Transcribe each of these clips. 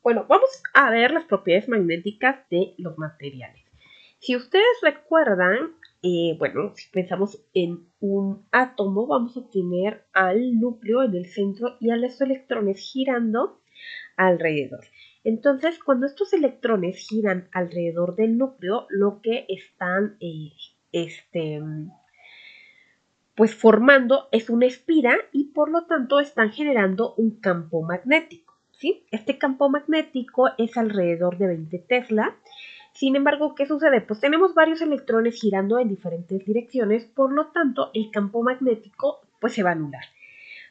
Bueno, vamos a ver las propiedades magnéticas de los materiales. Si ustedes recuerdan, bueno, si pensamos en un átomo, vamos a tener al núcleo en el centro y a los electrones girando alrededor. Entonces, cuando estos electrones giran alrededor del núcleo, lo que están pues formando es una espira y por lo tanto están generando un campo magnético. ¿Sí? Este campo magnético es alrededor de 20 Tesla. Sin embargo, ¿qué sucede? Pues tenemos varios electrones girando en diferentes direcciones, por lo tanto el campo magnético pues se va a anular.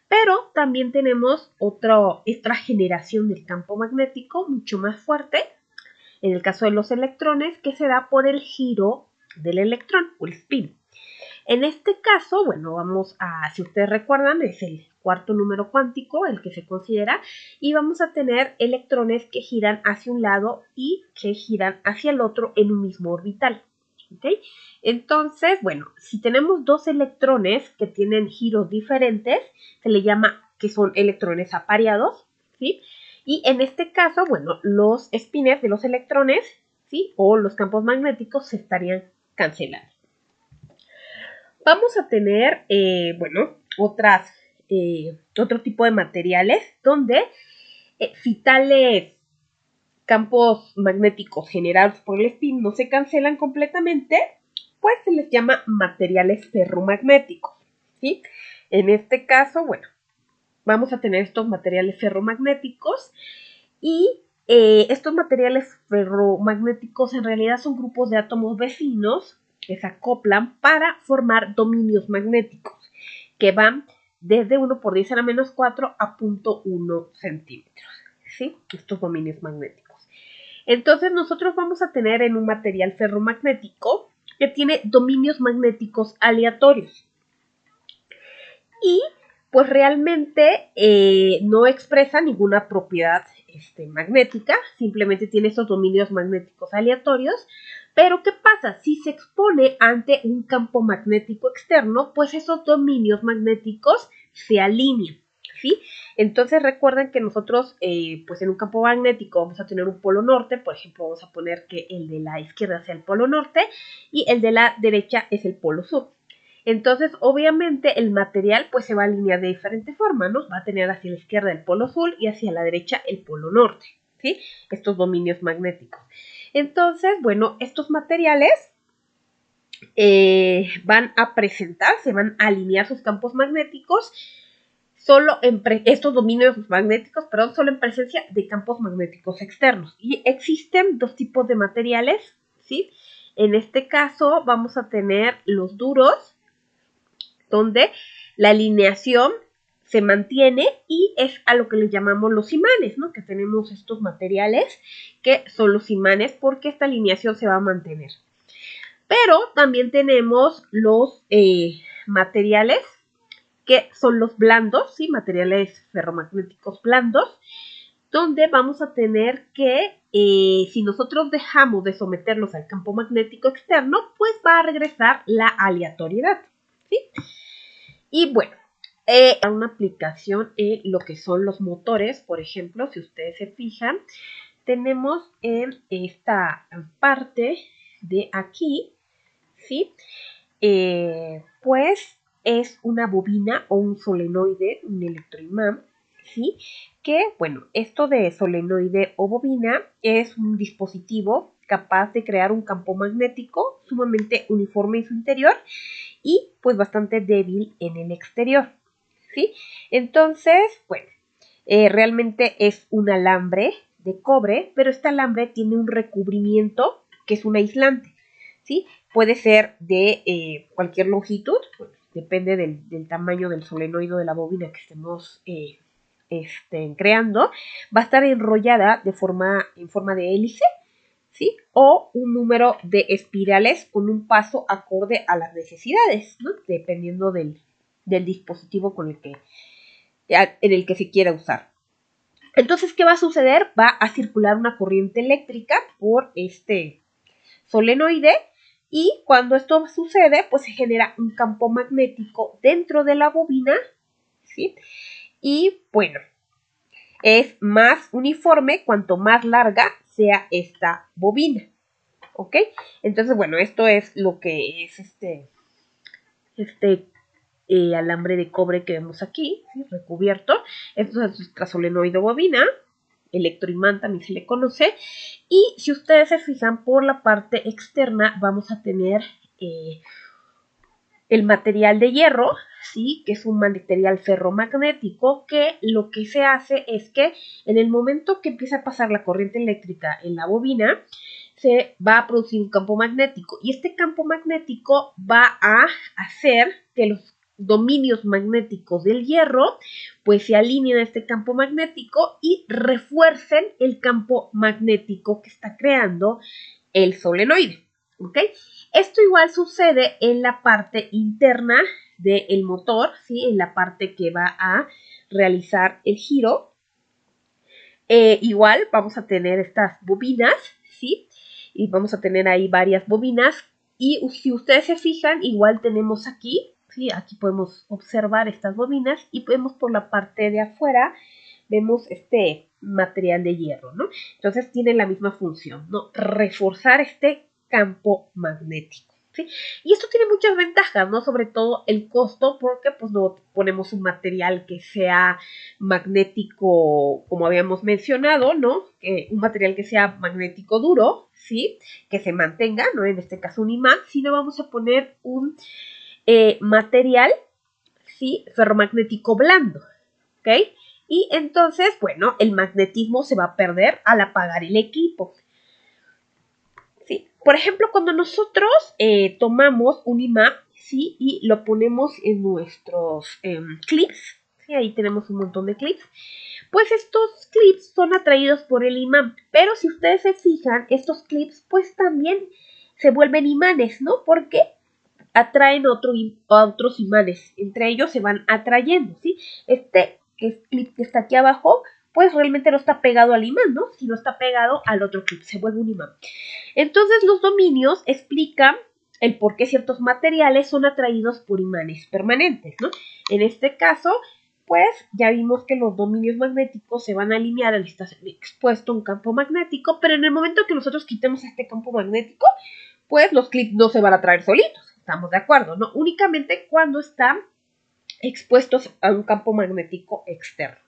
Pero también tenemos otra generación del campo magnético mucho más fuerte, en el caso de los electrones, que se da por el giro del electrón o el spin. En este caso, bueno, vamos a, si ustedes recuerdan, es el cuarto número cuántico el que se considera, y vamos a tener electrones que giran hacia un lado y que giran hacia el otro en un mismo orbital. ¿Okay? Entonces, bueno, si tenemos dos electrones que tienen giros diferentes, se le llama que son electrones apareados, ¿sí? Y en este caso, bueno, los spines de los electrones, ¿sí? O los campos magnéticos se estarían cancelando. Vamos a tener, bueno, otro tipo de materiales donde si tales campos magnéticos generados por el spin no se cancelan completamente, pues se les llama materiales ferromagnéticos, ¿sí? En este caso, bueno, vamos a tener estos materiales ferromagnéticos y estos materiales ferromagnéticos en realidad son grupos de átomos vecinos que se acoplan para formar dominios magnéticos que van desde 1 por 10 a la menos 4 a 0.1 centímetros, ¿sí? Estos dominios magnéticos. Entonces nosotros vamos a tener en un material ferromagnético que tiene dominios magnéticos aleatorios. Y pues realmente no expresa ninguna propiedad magnética, simplemente tiene esos dominios magnéticos aleatorios. Pero ¿qué pasa? Si se expone ante un campo magnético externo, pues esos dominios magnéticos se alinean, ¿sí? Entonces recuerden que nosotros, pues en un campo magnético vamos a tener un polo norte, por ejemplo, vamos a poner que el de la izquierda sea el polo norte y el de la derecha es el polo sur. Entonces, obviamente, el material pues se va a alinear de diferente forma, ¿no? Va a tener hacia la izquierda el polo sur y hacia la derecha el polo norte, ¿sí? Estos dominios magnéticos. Entonces, bueno, estos materiales van a presentarse, van a alinear sus campos magnéticos estos dominios magnéticos, perdón, solo en presencia de campos magnéticos externos. Y existen dos tipos de materiales, ¿sí? En este caso vamos a tener los duros, donde la alineación se mantiene y es a lo que le llamamos los imanes, ¿no? Que tenemos estos materiales que son los imanes porque esta alineación se va a mantener. Pero también tenemos los materiales que son los blandos, ¿sí? Materiales ferromagnéticos blandos, donde vamos a tener que, si nosotros dejamos de someterlos al campo magnético externo, pues va a regresar la aleatoriedad, ¿sí? Y bueno, una aplicación en lo que son los motores, por ejemplo, si ustedes se fijan, tenemos en esta parte de aquí, ¿sí? Pues es una bobina o un solenoide, un electroimán, ¿sí? Que, bueno, esto de solenoide o bobina es un dispositivo capaz de crear un campo magnético sumamente uniforme en su interior y pues bastante débil en el exterior, ¿sí? Entonces, bueno, realmente es un alambre de cobre, pero este alambre tiene un recubrimiento que es un aislante, ¿sí? Puede ser de cualquier longitud, bueno, depende del tamaño del solenoide de la bobina que estemos creando, va a estar enrollada en forma de hélice, ¿sí? O un número de espirales con un paso acorde a las necesidades, ¿no? Dependiendo del dispositivo en el que se quiera usar. Entonces, ¿qué va a suceder? Va a circular una corriente eléctrica por este solenoide y cuando esto sucede, pues se genera un campo magnético dentro de la bobina, ¿sí? Y bueno, es más uniforme cuanto más larga sea esta bobina. ¿Ok? Entonces, bueno, esto es lo que es este alambre de cobre que vemos aquí, ¿sí? Recubierto. Esto es nuestra solenoide bobina, electroimán también se le conoce. Y si ustedes se fijan por la parte externa, vamos a tener el material de hierro, ¿sí? Que es un material ferromagnético, que lo que se hace es que en el momento que empieza a pasar la corriente eléctrica en la bobina, se va a producir un campo magnético y este campo magnético va a hacer que los dominios magnéticos del hierro pues se alineen a este campo magnético y refuercen el campo magnético que está creando el solenoide. ¿Ok? Esto igual sucede en la parte interna del motor, ¿sí? En la parte que va a realizar el giro. Igual vamos a tener estas bobinas, ¿sí? Y vamos a tener ahí varias bobinas. Y si ustedes se fijan, igual tenemos aquí, ¿sí? Aquí podemos observar estas bobinas y vemos por la parte de afuera, vemos este material de hierro, ¿no? Entonces tiene la misma función, ¿no? Reforzar este campo magnético. ¿Sí? Y esto tiene muchas ventajas, ¿no? Sobre todo el costo, porque pues no ponemos un material que sea magnético, como habíamos mencionado, ¿no? Un material que sea magnético duro, ¿sí? Que se mantenga, ¿no? En este caso un imán, sino vamos a poner un material, ¿sí? Ferromagnético blando, ¿ok? Y entonces, bueno, el magnetismo se va a perder al apagar el equipo. ¿Sí? Por ejemplo, cuando nosotros tomamos un imán, ¿sí? Y lo ponemos en nuestros clips, ¿sí? Ahí tenemos un montón de clips. Pues estos clips son atraídos por el imán, pero si ustedes se fijan, estos clips pues también se vuelven imanes, ¿no? Porque atraen otros imanes, entre ellos se van atrayendo, ¿sí? Este clip que está aquí abajo, pues realmente no está pegado al imán, ¿no? Sino está pegado al otro clip, se vuelve un imán. Entonces los dominios explican el por qué ciertos materiales son atraídos por imanes permanentes, ¿no? En este caso, pues ya vimos que los dominios magnéticos se van a alinear al estar expuesto a un campo magnético, pero en el momento que nosotros quitemos este campo magnético, pues los clips no se van a atraer solitos, estamos de acuerdo, ¿no? Únicamente cuando están expuestos a un campo magnético externo.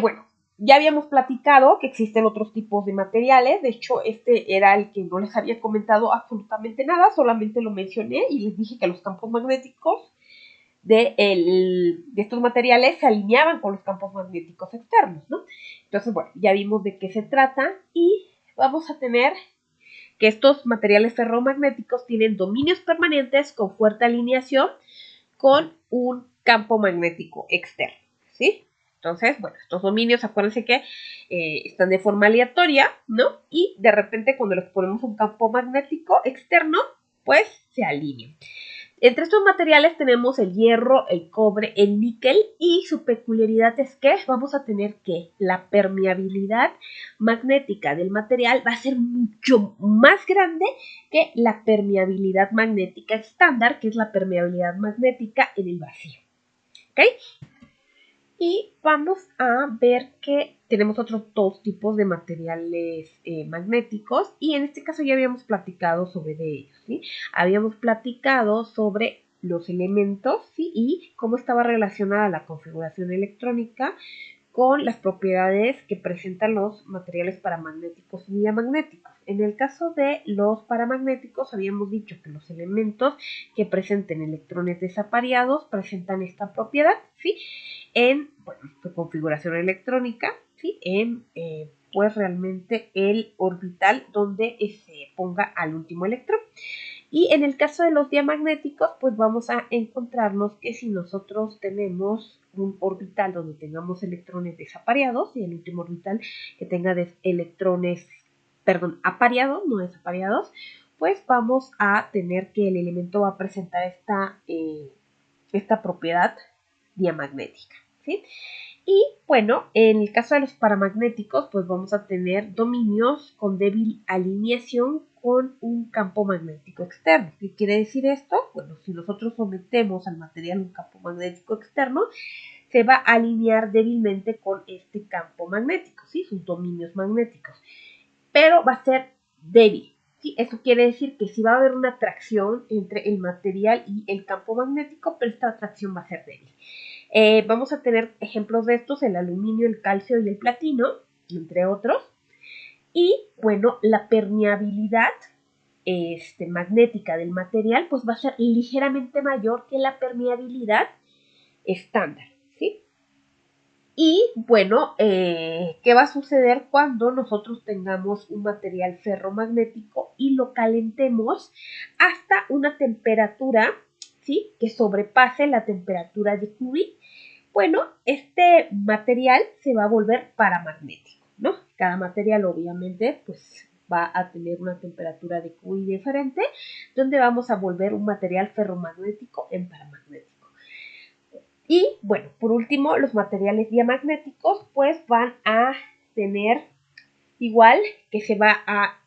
Bueno, ya habíamos platicado que existen otros tipos de materiales, de hecho este era el que no les había comentado absolutamente nada, solamente lo mencioné y les dije que los campos magnéticos de estos materiales se alineaban con los campos magnéticos externos, ¿no? Entonces, bueno, ya vimos de qué se trata y vamos a tener que estos materiales ferromagnéticos tienen dominios permanentes con fuerte alineación con un campo magnético externo, ¿sí? Entonces, bueno, estos dominios, acuérdense que están de forma aleatoria, ¿no? Y de repente cuando les ponemos un campo magnético externo, pues se alinean. Entre estos materiales tenemos el hierro, el cobre, el níquel y su peculiaridad es que vamos a tener que la permeabilidad magnética del material va a ser mucho más grande que la permeabilidad magnética estándar, que es la permeabilidad magnética en el vacío. ¿Ok? Y vamos a ver que tenemos otros dos tipos de materiales magnéticos y en este caso ya habíamos platicado sobre ellos, ¿sí? Habíamos platicado sobre los elementos, ¿sí? Y cómo estaba relacionada la configuración electrónica con las propiedades que presentan los materiales paramagnéticos y diamagnéticos. En el caso de los paramagnéticos habíamos dicho que los elementos que presenten electrones desapareados presentan esta propiedad, ¿sí? En su configuración electrónica, ¿sí? En pues realmente el orbital donde se ponga al último electrón. Y en el caso de los diamagnéticos, pues vamos a encontrarnos que si nosotros tenemos un orbital donde tengamos electrones desapareados y el último orbital que tenga electrones, perdón, apareados, no desapareados, pues vamos a tener que el elemento va a presentar esta propiedad diamagnética, ¿sí? Y bueno, en el caso de los paramagnéticos, pues vamos a tener dominios con débil alineación con un campo magnético externo. ¿Qué quiere decir esto? Bueno, si nosotros sometemos al material un campo magnético externo, se va a alinear débilmente con este campo magnético, ¿sí? Sus dominios magnéticos. Pero va a ser débil, ¿sí? Eso quiere decir que sí va a haber una atracción entre el material y el campo magnético, pero esta atracción va a ser débil. Vamos a tener ejemplos de estos, el aluminio, el calcio y el platino, entre otros. Y bueno, la permeabilidad magnética del material pues va a ser ligeramente mayor que la permeabilidad estándar, ¿sí? Y bueno, ¿qué va a suceder cuando nosotros tengamos un material ferromagnético y lo calentemos hasta una temperatura, ¿sí? Que sobrepase la temperatura de Curie? Bueno, este material se va a volver paramagnético, ¿no? Cada material obviamente pues va a tener una temperatura de Curie diferente, donde vamos a volver un material ferromagnético en paramagnético. Y bueno, por último, los materiales diamagnéticos pues van a tener igual que se va a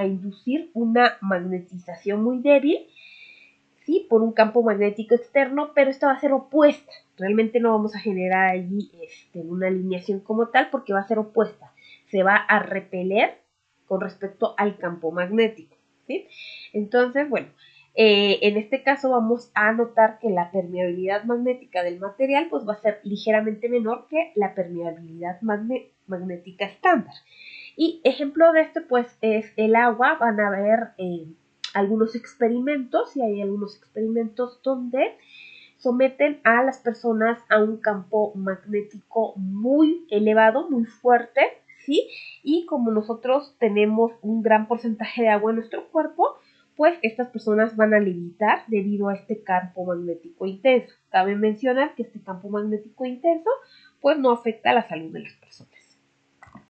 inducir una magnetización muy débil, ¿sí? Por un campo magnético externo, pero esta va a ser opuesta. Realmente no vamos a generar allí una alineación como tal porque va a ser opuesta. Se va a repeler con respecto al campo magnético, ¿sí? Entonces, bueno, en este caso vamos a notar que la permeabilidad magnética del material pues va a ser ligeramente menor que la permeabilidad magnética estándar. Y ejemplo de esto pues es el agua. Van a ver algunos experimentos, y hay algunos experimentos donde someten a las personas a un campo magnético muy elevado, muy fuerte, ¿sí? Y como nosotros tenemos un gran porcentaje de agua en nuestro cuerpo, pues estas personas van a levitar debido a este campo magnético intenso. Cabe mencionar que este campo magnético intenso pues no afecta a la salud de las personas.